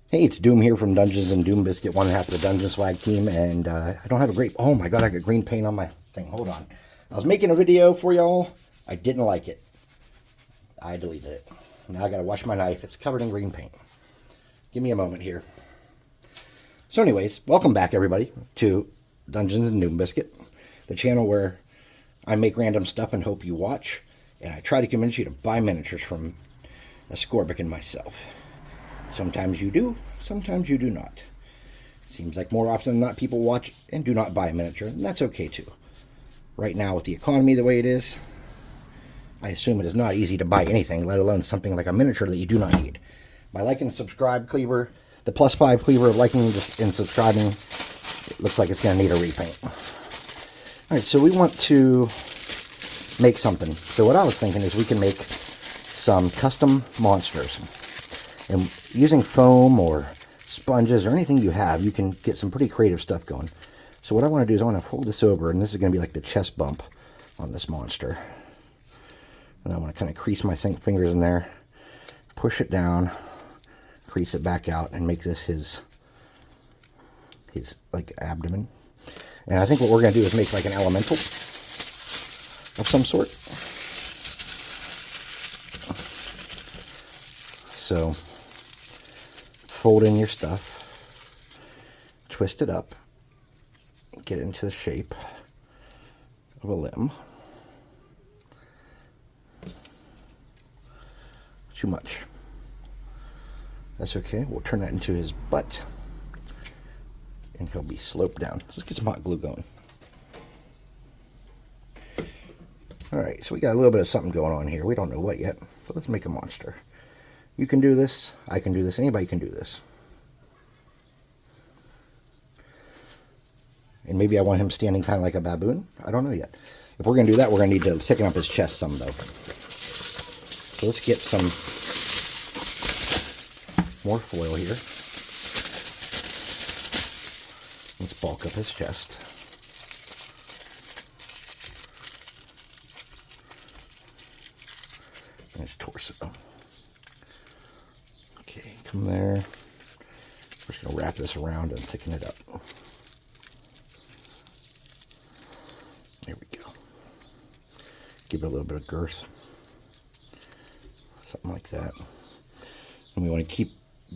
Hey, it's Doom here from Dungeons and Doom Biscuit, one half of the Dungeon Swag team, and I don't have a great... Oh my god, I got green paint on my thing. Hold on. I was making a video for y'all. I didn't like it. I deleted it. Now I gotta wash my knife. It's covered in green paint. Give me a moment here. So anyways, welcome back everybody to Dungeons and Doom Biscuit, the channel where I make random stuff and hope you watch, and I try to convince you to buy miniatures from Ascorbic and myself. Sometimes you do, sometimes you do not. Seems like more often than not people watch and do not buy a miniature, and that's okay too. Right now with the economy the way it is, I assume it is not easy to buy anything, let alone something like a miniature that you do not need. My like and subscribe cleaver, the +5 cleaver of liking and subscribing, it looks like it's going to need a repaint. Alright, so we want to make something. So what I was thinking is we can make some custom monsters. And using foam or sponges or anything you have, you can get some pretty creative stuff going. So what I want to do is I want to fold this over, and this is going to be like the chest bump on this monster. And I want to kind of crease my fingers in there, push it down, crease it back out, and make this his like abdomen. And I think what we're going to do is make like an elemental of some sort. So fold in your stuff, twist it up, get it into the shape of a limb. Too much. That's okay. We'll turn that into his butt, and he'll be sloped down. So let's get some hot glue going. Alright, so we got a little bit of something going on here. We don't know what yet, but let's make a monster. You can do this, I can do this, anybody can do this. And maybe I want him standing kind of like a baboon. I don't know yet. If we're going to do that, we're going to need to thicken up his chest some, though. So let's get some more foil here. Let's bulk up his chest. And his torso. Okay, come there. We're just going to wrap this around and thicken it up. There we go. Give it a little bit of girth. Something like that. And we want to keep,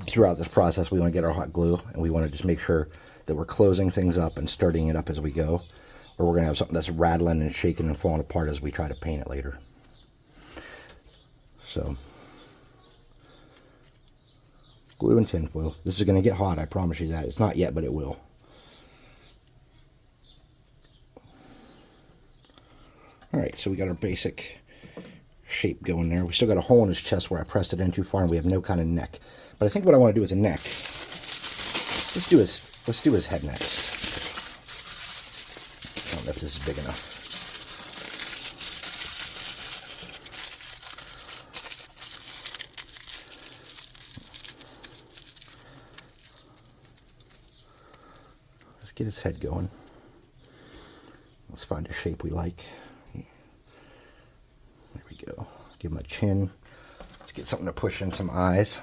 throughout this process, we want to get our hot glue, and we want to just make sure that we're closing things up and starting it up as we go, or we're going to have something that's rattling and shaking and falling apart as we try to paint it later. So, glue and tin foil. This is going to get hot, I promise you that. It's not yet, but it will. Alright, so we got our basic shape going there. We still got a hole in his chest where I pressed it in too far, and we have no kind of neck. But I think what I want to do with the neck, let's do his head next. I don't know if this is big enough. Let's get his head going. Let's find a shape we like. There we go. Give him a chin. Let's get something to push in some eyes.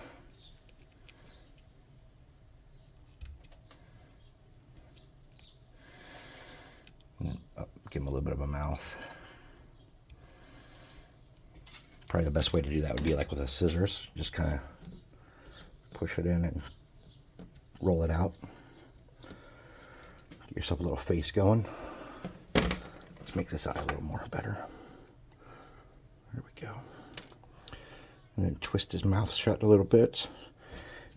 And then give him a little bit of a mouth. Probably the best way to do that would be like with a scissors. Just kind of push it in and roll it out. Get yourself a little face going. Let's make this eye a little more better. There we go. And then twist his mouth shut a little bit.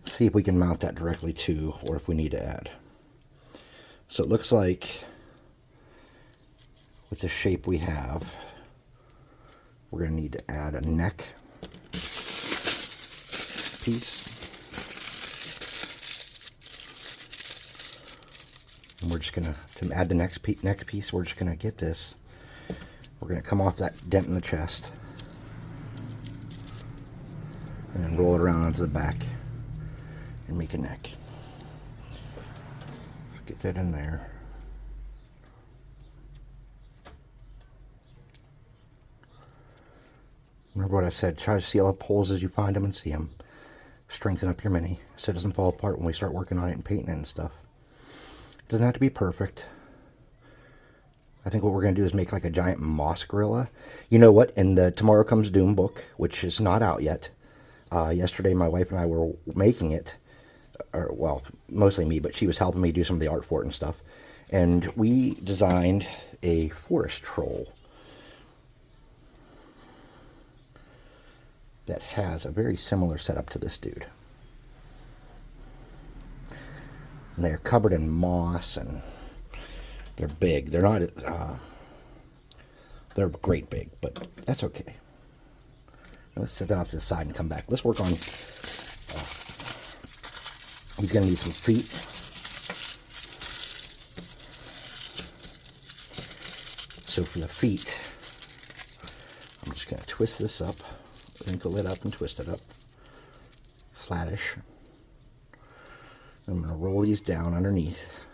See if we can mount that directly to, or if we need to add. So it looks like with the shape we have, we're going to need to add a neck piece. And we're just going to add the neck piece, we're just going to get this. We're going to come off that dent in the chest. And then roll it around onto the back and make a neck. Get that in there. Remember what I said, try to seal up holes as you find them and see them. strengthen up your mini so it doesn't fall apart when we start working on it and painting it and stuff. Doesn't have to be perfect. I think what we're going to do is make like a giant moss gorilla. You know what? In the Tomorrow Comes Doom book, which is not out yet, yesterday my wife and I were making it. Or, well, mostly me, but she was helping me do some of the art for it and stuff. And we designed a forest troll that has a very similar setup to this dude. And they're covered in moss, and they're big. They're not, they're great big, but that's okay. Now let's set that off to the side and come back. Let's work on, he's going to need some feet. So for the feet, I'm just going to twist this up, wrinkle it up and twist it up, flattish. I'm going to roll these down underneath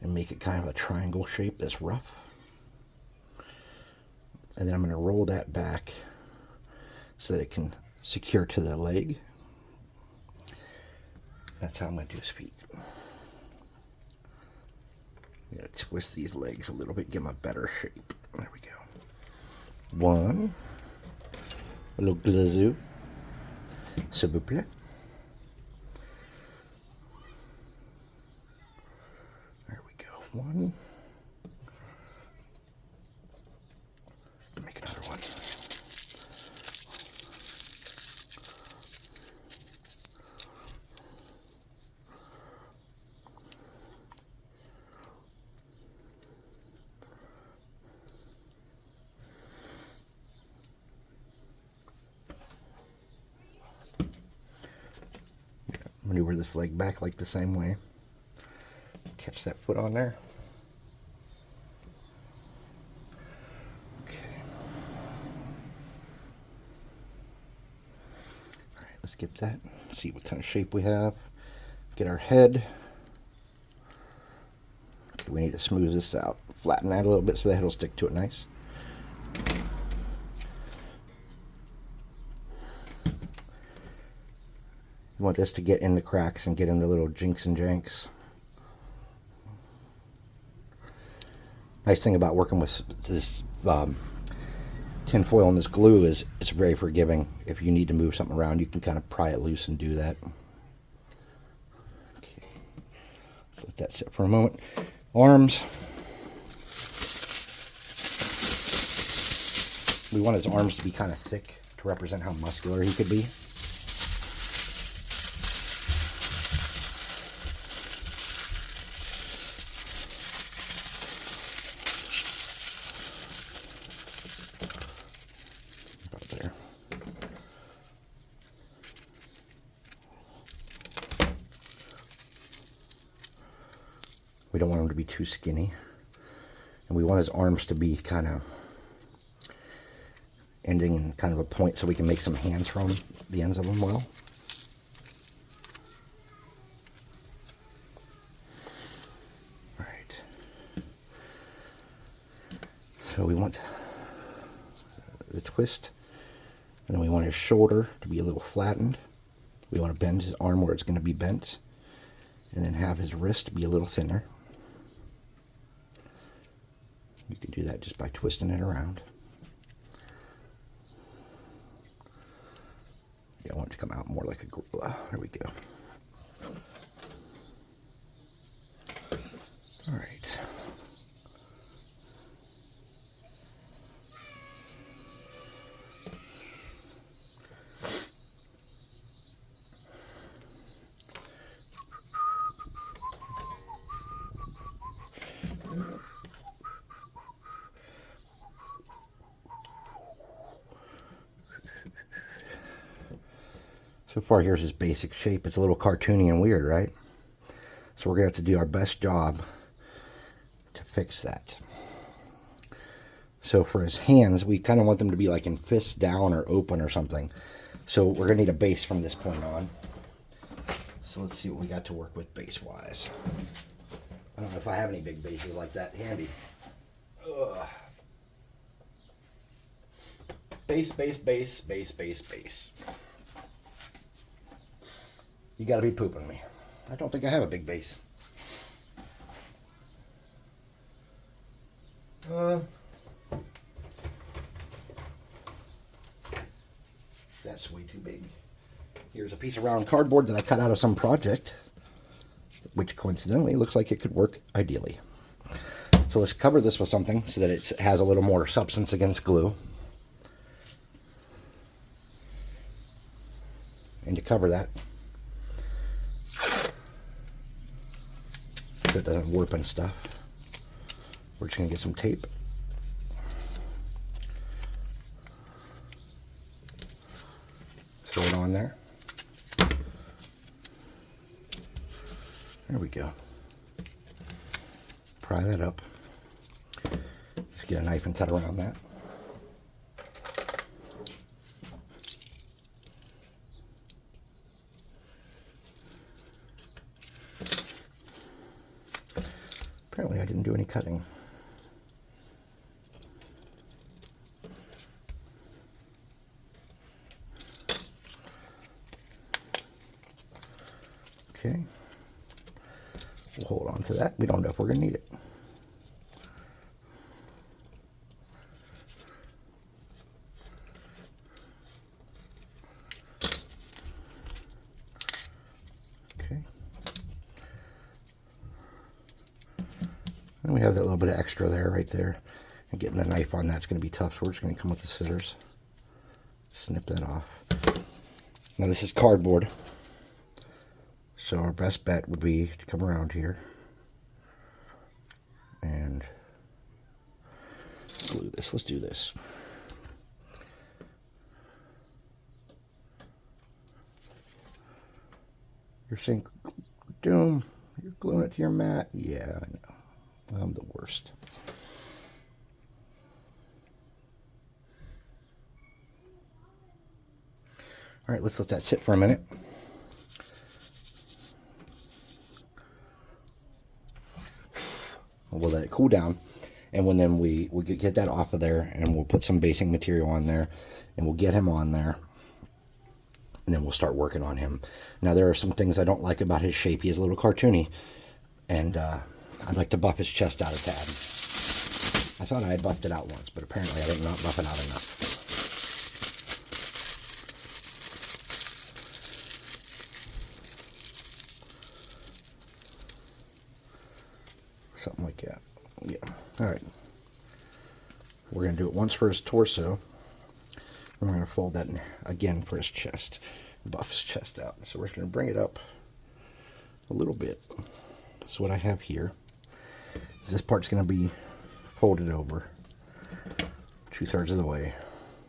and make it kind of a triangle shape that's rough. And then I'm going to roll that back so that it can secure to the leg. That's how I'm going to do his feet. I'm going to twist these legs a little bit, give them a better shape. There we go. One. A little glazou. S'il vous plaît. There we go. One. Make another one. Maneuver this leg back like the same way. Catch that foot on there. Okay. All right, let's get that. See what kind of shape we have. Get our head. Okay, we need to smooth this out. Flatten that a little bit so the head will stick to it nice. You want this to get in the cracks and get in the little jinks and janks. Nice thing about working with this tin foil and this glue is it's very forgiving. If you need to move something around, you can kind of pry it loose and do that. Okay. Let's let that sit for a moment. Arms. We want his arms to be kind of thick to represent how muscular he could be. There. We don't want him to be too skinny, and we want his arms to be kind of ending in kind of a point so we can make some hands from the ends of them well. All right. So we want the twist. And then we want his shoulder to be a little flattened. We want to bend his arm where it's going to be bent. And then have his wrist be a little thinner. You can do that just by twisting it around. Yeah, I want it to come out more like a gorilla. There we go. All right. So far, here's his basic shape. It's a little cartoony and weird, right? So we're going to have to do our best job to fix that. So for his hands, we kind of want them to be like in fists down or open or something. So we're going to need a base from this point on. So let's see what we got to work with base-wise. I don't know if I have any big bases like that handy. Ugh. Base, base, base, base, base, base. You got to be pooping me. I don't think I have a big base. That's way too big. Here's a piece of round cardboard that I cut out of some project, which coincidentally looks like it could work ideally. So let's cover this with something so that it has a little more substance against glue. And to cover that, so it doesn't warp and stuff, we're just going to get some tape. Throw it on there. There we go. Pry that up. Just get a knife and cut around that. Apparently I didn't do any cutting. Okay. We'll hold on to that. We don't know if we're going to need it. Okay. And we have that little bit of extra there, right there. And getting the knife on that's going to be tough, so we're just going to come with the scissors. Snip that off. Now this is cardboard. So our best bet would be to come around here and glue this. Let's do this. You're saying, Doom, you're gluing it to your mat? Yeah, I know. I'm the worst. All right, let's let that sit for a minute. We'll let it cool down, and then we'll get that off of there, and we'll put some basing material on there, and we'll get him on there, and then we'll start working on him. Now, there are some things I don't like about his shape. He is a little cartoony, and I'd like to buff his chest out a tad. I thought I had buffed it out once, but apparently I did not buff it out enough. Something like that. Yeah. All right. We're going to do it once for his torso. And we're going to fold that in again for his chest. Buff his chest out. So we're just going to bring it up a little bit. That's what I have here. This part's going to be folded over 2/3 of the way.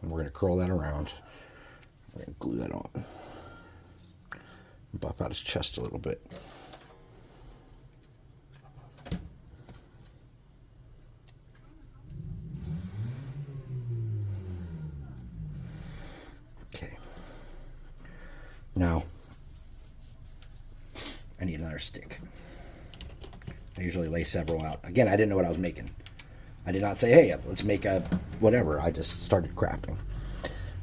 And we're going to curl that around. We're going to glue that on. Buff out his chest a little bit. Now, I need another stick. I usually lay several out. Again, I didn't know what I was making. I did not say, hey, let's make a whatever. I just started crapping.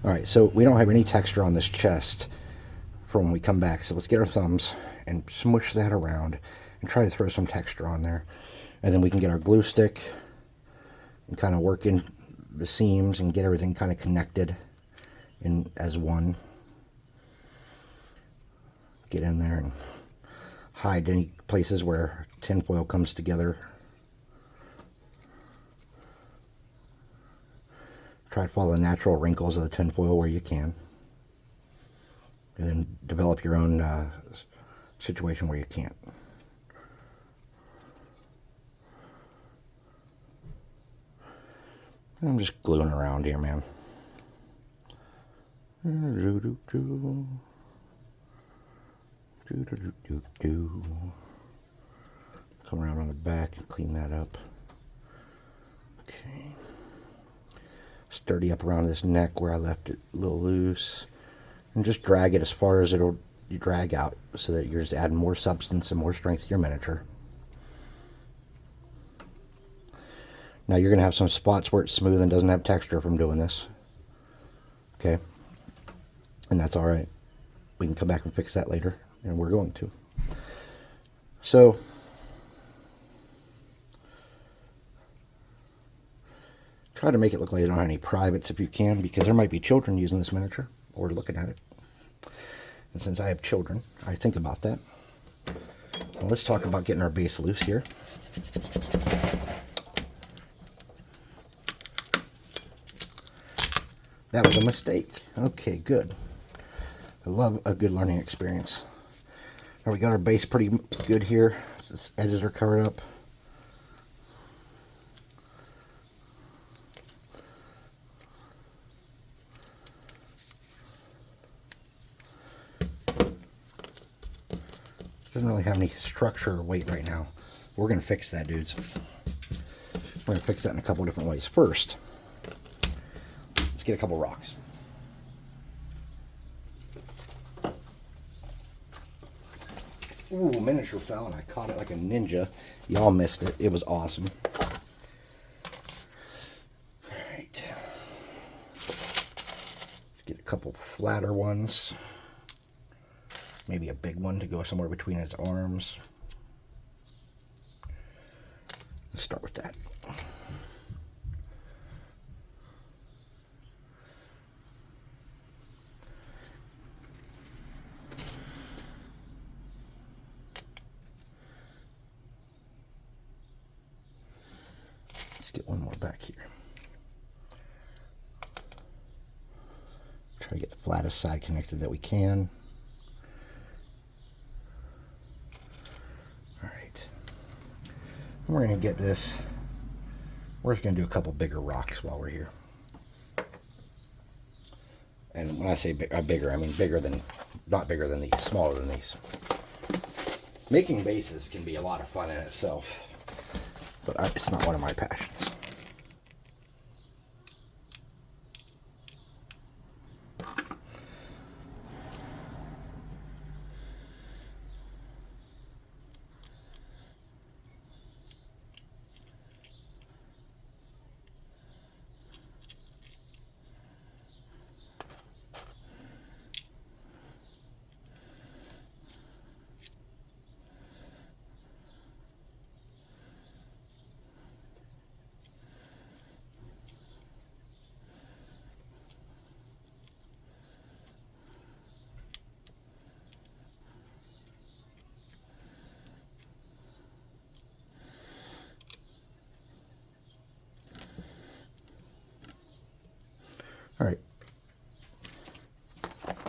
All right, so we don't have any texture on this chest for when we come back. So let's get our thumbs and smush that around and try to throw some texture on there. And then we can get our glue stick and kind of work in the seams and get everything kind of connected in as one. Get in there and hide any places where tinfoil comes together. Try to follow the natural wrinkles of the tinfoil where you can. And then develop your own situation where you can't. I'm just gluing around here, man. Come around on the back and clean that up. Okay. Sturdy up around this neck where I left it a little loose. And just drag it as far as it'll drag out so that you're just adding more substance and more strength to your miniature. Now you're going to have some spots where it's smooth and doesn't have texture from doing this. Okay. And that's alright. we can come back and fix that later, and we're going to. So try to make it look like they don't have any privates if you can, because there might be children using this miniature or looking at it. And since I have children, I think about that. Well, let's talk about getting our base loose here. That was a mistake. Okay, good. I love a good learning experience. All right, we got our base pretty good here. The edges are covered up. Doesn't really have any structure or weight right now. We're going to fix that, dudes. We're going to fix that in a couple different ways. First, let's get a couple rocks. Ooh, miniature fell and I caught it like a ninja. Y'all missed it. It was awesome. Alright. Get a couple flatter ones. Maybe a big one to go somewhere between his arms. Let's start with that. Let's get one more back here. Try to get the flattest side connected that we can. We're going to get this. We're just going to do a couple bigger rocks while we're here. And when I say bigger, I mean bigger than, not bigger than these, smaller than these. Making bases can be a lot of fun in itself, but it's not one of my passions. All right,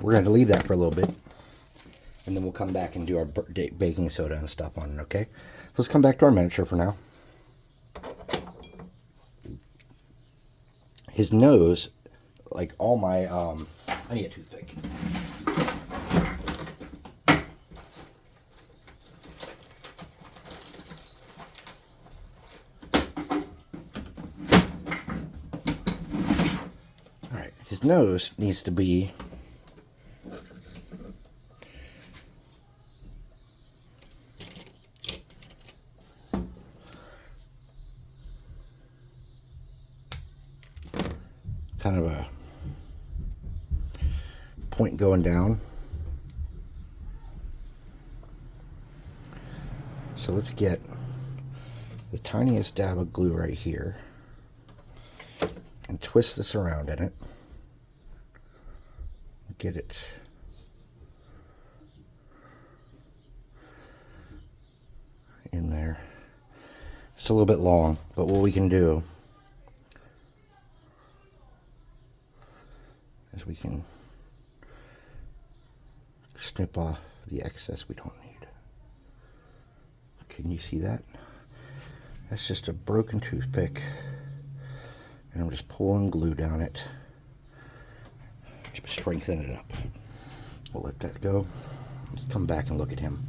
we're going to leave that for a little bit, and then we'll come back and do our baking soda and stuff on it, okay? So let's come back to our miniature for now. His nose, like all my, I need a toothpick. His nose needs to be kind of a point going down. So let's get the tiniest dab of glue right here and twist this around in it. Get it in there. It's a little bit long, but what we can do is we can snip off the excess we don't need. Can you see that? That's just a broken toothpick, and I'm just pulling glue down it. Strengthen it up. We'll let that go. Let's come back and look at him.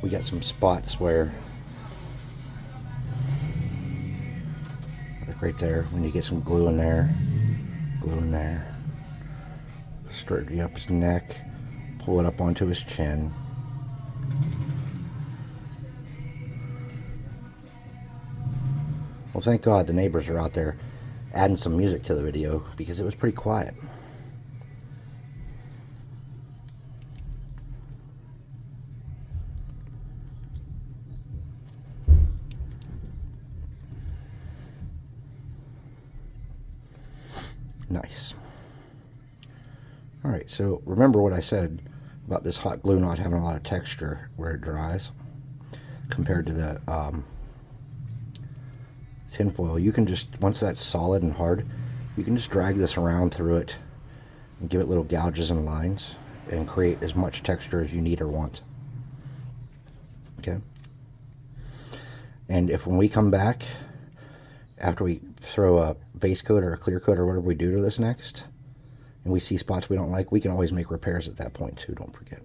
We got some spots where, like right there, when you get some glue in there, straighten up his neck, pull it up onto his chin. Well, thank God the neighbors are out there adding some music to the video, because it was pretty quiet. Nice. All right, so remember what I said about this hot glue not having a lot of texture where it dries compared to the tin foil. You can just, once that's solid and hard, you can just drag this around through it and give it little gouges and lines and create as much texture as you need or want. Okay? And if when we come back, after we throw a base coat or a clear coat or whatever we do to this next, and we see spots we don't like, we can always make repairs at that point too, don't forget.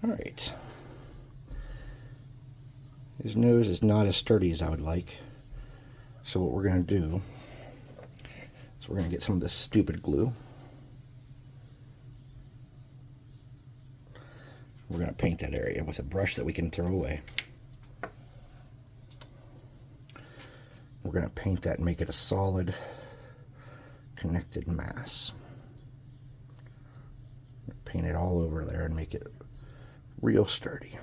All right. His nose is not as sturdy as I would like. So what we're going to do is we're going to get some of this stupid glue. We're going to paint that area with a brush that we can throw away. We're going to paint that and make it a solid, connected mass. Paint it all over there and make it real sturdy.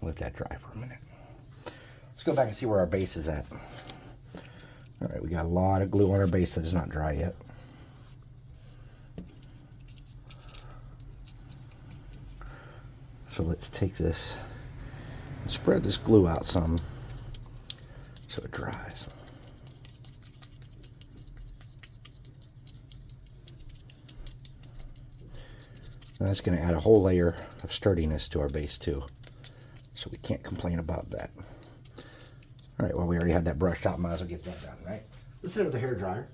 Let that dry for a minute. Let's go back and see where our base is at. All right, we got a lot of glue on our base that is not dry yet. So let's take this and spread this glue out some so it dries. Now that's going to add a whole layer of sturdiness to our base too. So we can't complain about that. All right, well, we already had that brushed out. Might as well get that done, right? Let's hit it with the hairdryer.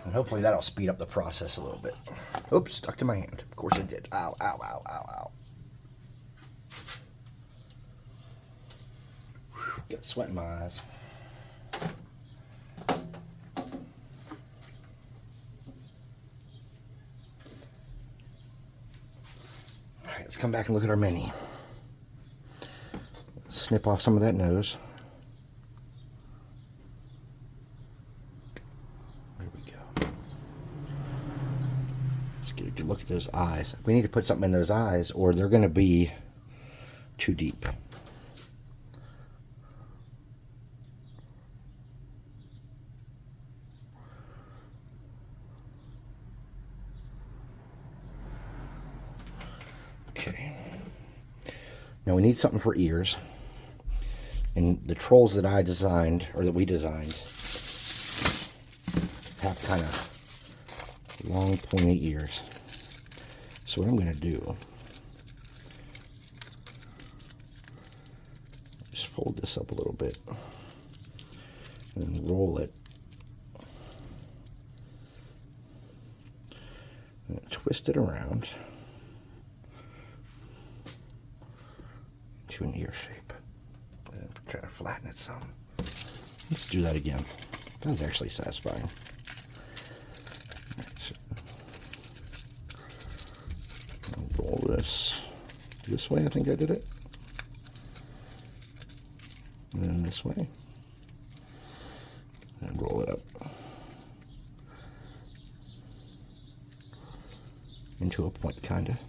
And hopefully that'll speed up the process a little bit. Oops, stuck to my hand. Of course it did. Ow, ow, ow, ow, ow. Whew, got sweat in my eyes. Alright, let's come back and look at our mini. Snip off some of that nose. Get a good look at those eyes. We need to put something in those eyes or they're going to be too deep. Okay. Now we need something for ears. And the trolls that I designed, or that we designed, have kind of long pointy ears. So what I'm going to do is fold this up a little bit and roll it and twist it around to an ear shape and try to flatten it some. Let's do that again. That was actually satisfying. Roll this way, I think I did it. And then this way. And roll it up into a point, kind of.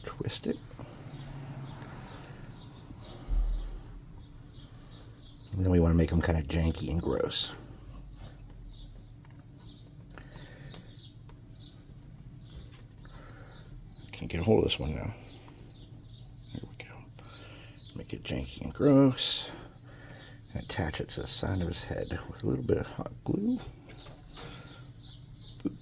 Twist it. And then we want to make them kind of janky and gross. Can't get a hold of this one now. There we go. Make it janky and gross. And attach it to the side of his head with a little bit of hot glue. Boop.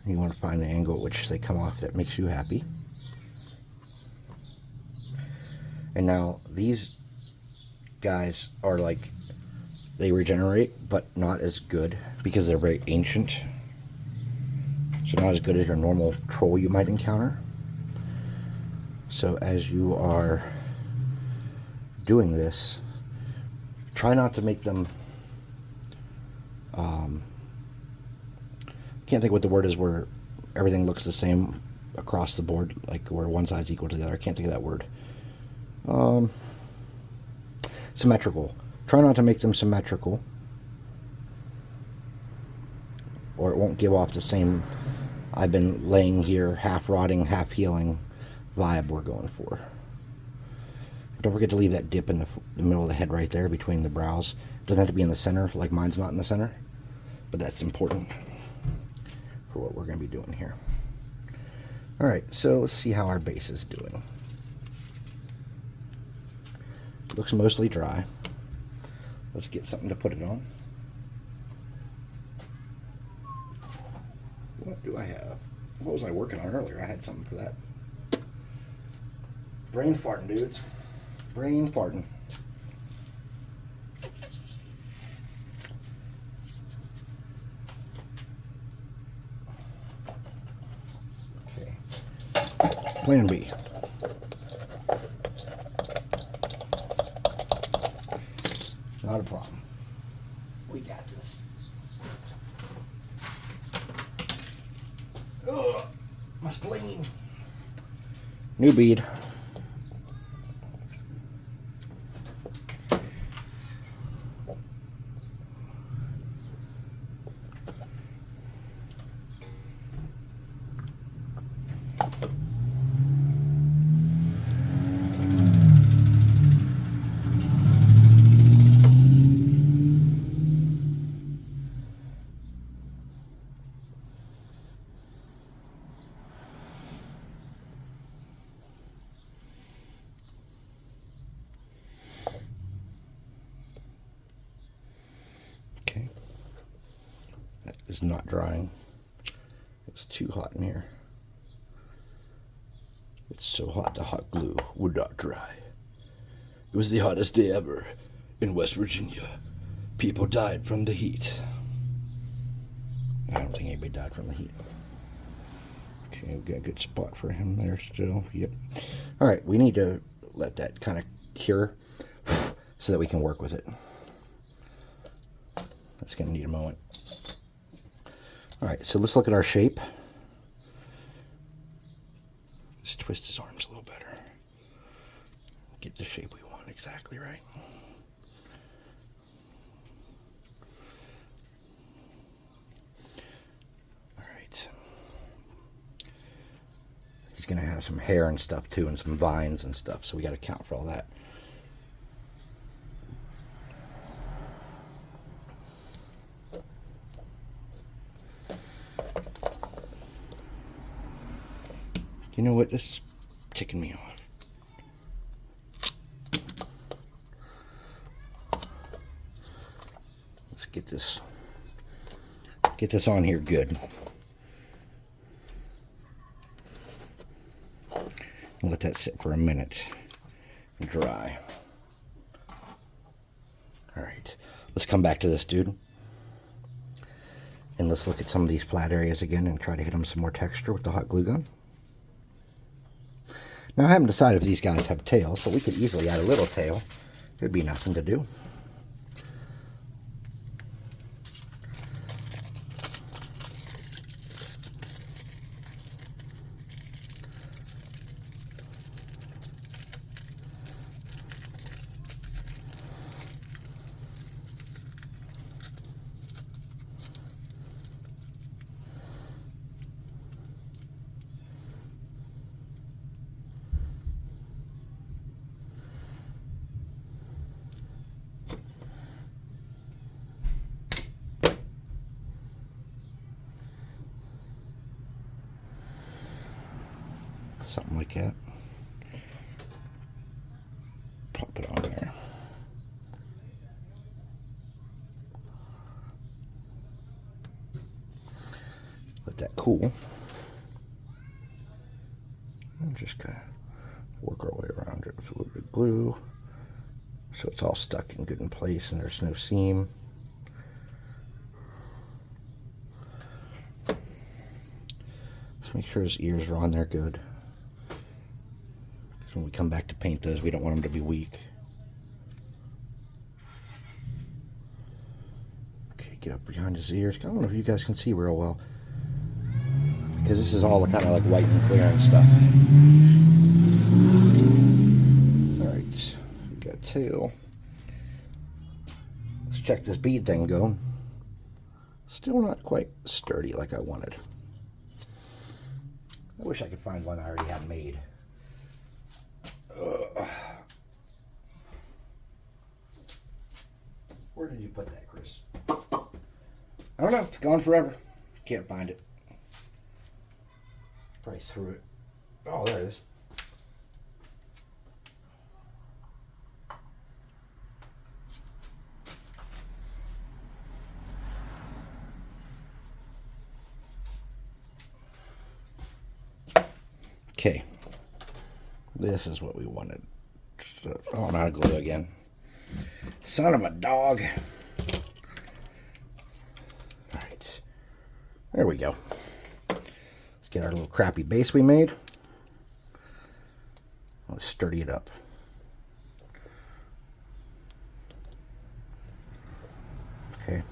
You want to find the angle at which they come off that makes you happy. And now these guys are like, they regenerate, but not as good because they're very ancient. So not as good as your normal troll you might encounter. So as you are doing this, try not to make them, can't think what the word is where everything looks the same across the board, like where one side's equal to the other. I can't think of that word. Symmetrical. Try not to make them symmetrical, or it won't give off the same I've been laying here half rotting, half healing vibe we're going for. Don't forget to leave that dip in the middle of the head right there between the brows. Doesn't have to be in the center, like mine's not in the center, but that's important for what we're going to be doing here. Alright, so let's see how our base is doing. Looks mostly dry. Let's get something to put it on. What do I have? What was I working on earlier? I had something for that. Brain farting, dudes. Brain farting. Okay. Plan B. Not a problem. We got this. Ugh, my spleen. New bead. Okay. That is not drying. It's too hot in here. It's so hot the hot glue would not dry. It was the hottest day ever in West Virginia. People died from the heat. I don't think anybody died from the heat. Okay, we've got a good spot for him there still. Yep. Alright, we need to let that kind of cure so that we can work with it. That's going to need a moment. Alright, so let's look at our shape. Let's twist his arms a little better. Get the shape we want exactly right. Alright. He's going to have some hair and stuff too, and some vines and stuff, so we got to account for all that. You know what? This is ticking me off. Let's get this on here good. And let that sit for a minute and dry. All right, let's come back to this dude. And let's look at some of these flat areas again and try to hit them some more texture with the hot glue gun. Now, I haven't decided if these guys have tails, but we could easily add a little tail. It'd be nothing to do. Something like that. Pop it on there. Let that cool. And just kind of work our way around it with a little bit of glue. So it's all stuck in good in place and there's no seam. Let's make sure his ears are on there good. Because when we come back to paint those, we don't want them to be weak. Okay, get up behind his ears. I don't know if you guys can see real well, because this is all kind of like white and clear and stuff. Alright, we got tail. Let's check this bead thing going. Still not quite sturdy like I wanted. I wish I could find one I already had made. Where did you put that, Chris? I don't know. It's gone forever. Can't find it. Probably threw it. Oh, there it is. Okay. This is what we wanted. Oh, I'm out of glue again. Son of a dog. Alright. There we go. Let's get our little crappy base we made. Let's sturdy it up. Okay.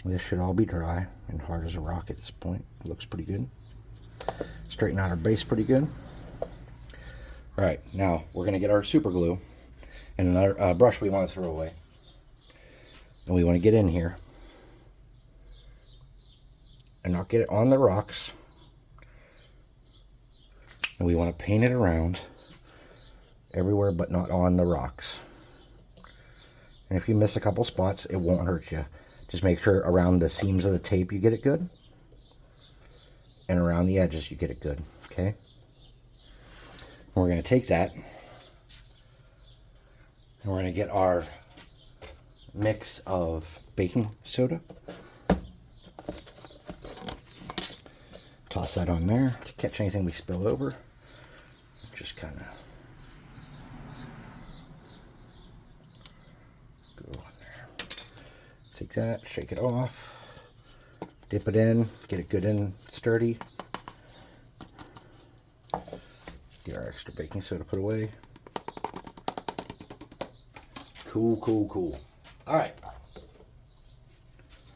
This should all be dry and hard as a rock at this point. It looks pretty good. Straighten out our base pretty good. Alright, now we're going to get our super glue and another brush we want to throw away. And we want to get in here and not get it on the rocks. And we want to paint it around everywhere but not on the rocks. And if you miss a couple spots, it won't hurt you. Just make sure around the seams of the tape you get it good. And around the edges you get it good. Okay? And we're going to take that and we're going to get our mix of baking soda. Toss that on there to catch anything we spill over. Just kind of go on there. Take that, shake it off, dip it in, get it good and sturdy. Get our extra baking soda put away. Cool, cool, cool. All right.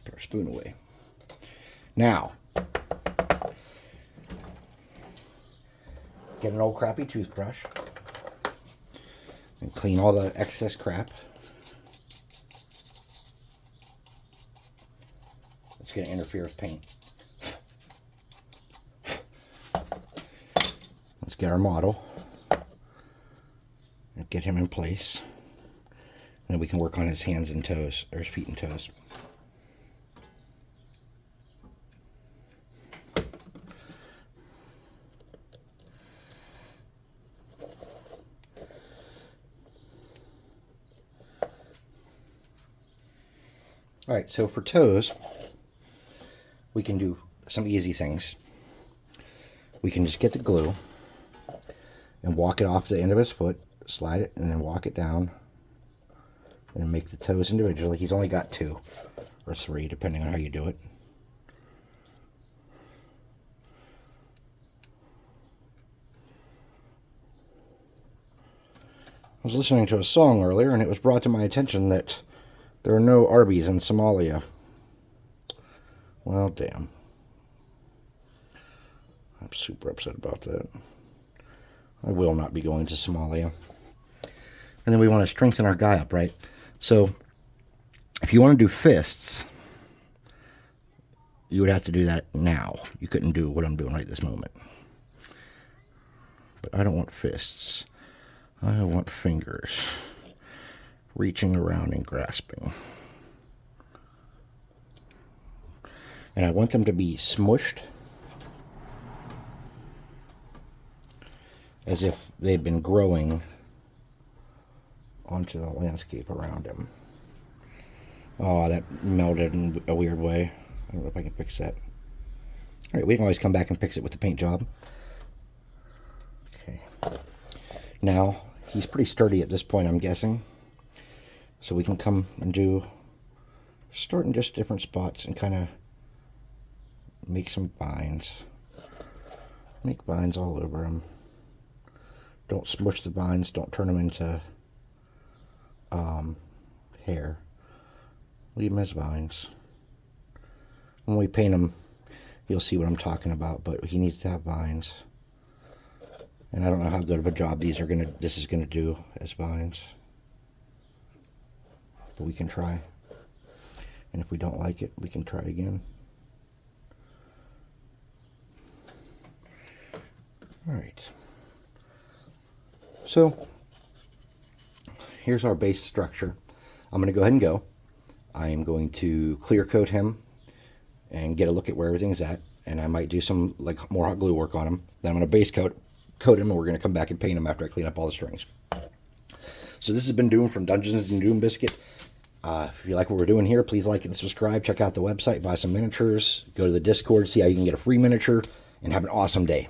Put our spoon away. Now, get an old crappy toothbrush and clean all the excess crap. It's going to interfere with paint. Let's get our model and get him in place. And then we can work on his hands and toes, or his feet and toes. Alright, so for toes, we can do some easy things. We can just get the glue and walk it off the end of his foot, slide it, and then walk it down and make the toes individually. He's only got 2 or 3, depending on how you do it. I was listening to a song earlier, and it was brought to my attention that there are no Arby's in Somalia. Well, damn. I'm super upset about that. I will not be going to Somalia. And then we want to strengthen our guy up, right? So, if you want to do fists, you would have to do that now. You couldn't do what I'm doing right this moment. But I don't want fists. I want fingers. Reaching around and grasping. And I want them to be smushed as if they've been growing onto the landscape around him. Oh, that melted in a weird way. I don't know if I can fix that. Alright, we can always come back and fix it with the paint job. Okay. Now, He's pretty sturdy at this point, I'm guessing. So we can come and start in just different spots and kind of make some vines. Make vines all over him. Don't smush the vines. Don't turn them into hair. Leave them as vines. When we paint him, you'll see what I'm talking about, but he needs to have vines. And I don't know how good of a job this is gonna do as vines. But we can try. And if we don't like it, we can try again. Alright. So, here's our base structure. I'm going to go ahead and go. I am going to clear coat him and get a look at where everything's at. And I might do some more hot glue work on him. Then I'm going to base coat him, and we're going to come back and paint him after I clean up all the strings. So this has been Doom from Dungeons and Doom Biscuit. If you like what we're doing here, please like and subscribe. Check out the website, buy some miniatures, go to the Discord, see how you can get a free miniature, and have an awesome day.